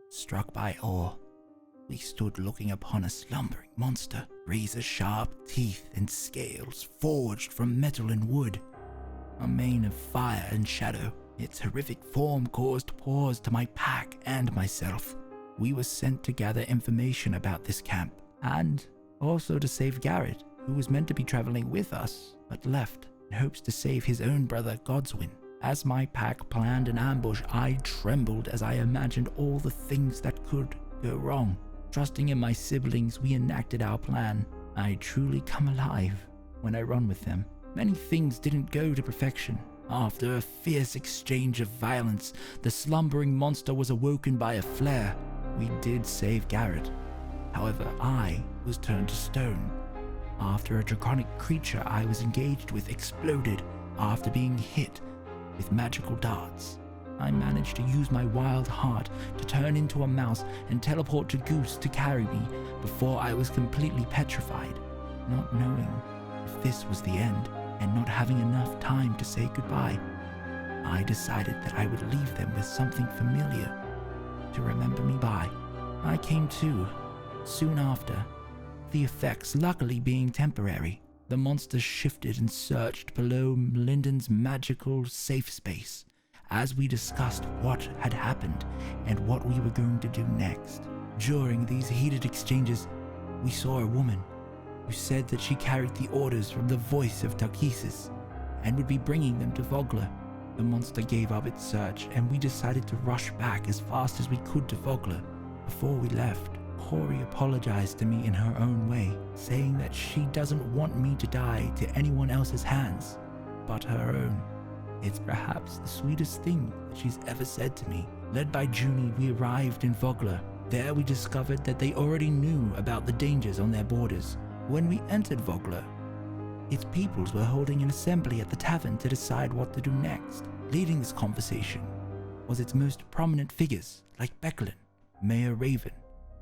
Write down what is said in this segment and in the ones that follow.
Struck by awe, we stood looking upon a slumbering monster, razor-sharp teeth and scales forged from metal and wood. A mane of fire and shadow, its horrific form caused pause to my pack and myself. We were sent to gather information about this camp, and also to save Garrett, who was meant to be traveling with us, but left in hopes to save his own brother Godswin. As my pack planned an ambush, I trembled as I imagined all the things that could go wrong. Trusting in my siblings, we enacted our plan. I truly come alive when I run with them. Many things didn't go to perfection. After a fierce exchange of violence, the slumbering monster was awoken by a flare. We did save Garrett. However, I was turned to stone after a draconic creature I was engaged with exploded after being hit with magical darts. I managed to use my wild heart to turn into a mouse and teleport to Goose to carry me before I was completely petrified, not knowing if this was the end and not having enough time to say goodbye. I decided that I would leave them with something familiar to remember me by. I came to soon after, the effects luckily being temporary. The monster shifted and searched below Lyndon's magical safe space as we discussed what had happened and what we were going to do next. During these heated exchanges, we saw a woman who said that she carried the orders from the voice of Tarkesis and would be bringing them to Vogler. The monster gave up its search and we decided to rush back as fast as we could to Vogler. Before we left, Corey apologized to me in her own way, saying that she doesn't want me to die to anyone else's hands but her own. It's perhaps the sweetest thing that she's ever said to me. Led by Junie, we arrived in Vogler. There we discovered that they already knew about the dangers on their borders. When we entered Vogler, its peoples were holding an assembly at the tavern to decide what to do next. Leading this conversation was its most prominent figures like Becklin, Mayor Raven,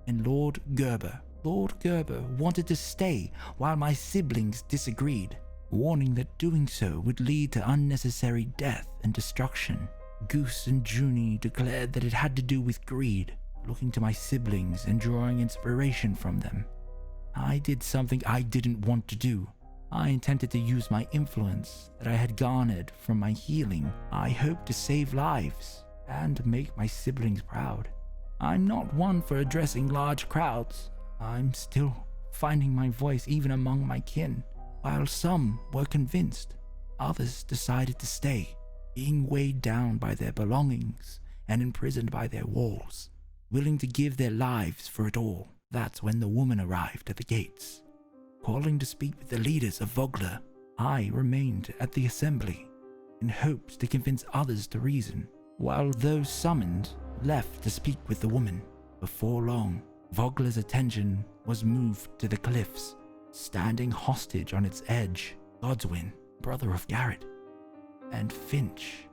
and Lord Gerber. Lord Gerber wanted to stay while my siblings disagreed, warning that doing so would lead to unnecessary death and destruction. Goose and Junie declared that it had to do with greed, looking to my siblings and drawing inspiration from them. I did something I didn't want to do. I intended to use my influence that I had garnered from my healing. I hoped to save lives and make my siblings proud. I'm not one for addressing large crowds. I'm still finding my voice even among my kin. While some were convinced, others decided to stay, being weighed down by their belongings and imprisoned by their walls, willing to give their lives for it all. That's when the woman arrived at the gates, calling to speak with the leaders of Vogler. I remained at the assembly in hopes to convince others to reason, while those summoned left to speak with the woman. Before long, Vogler's attention was moved to the cliffs. Standing hostage on its edge, Godswin, brother of Garrett, and Finch,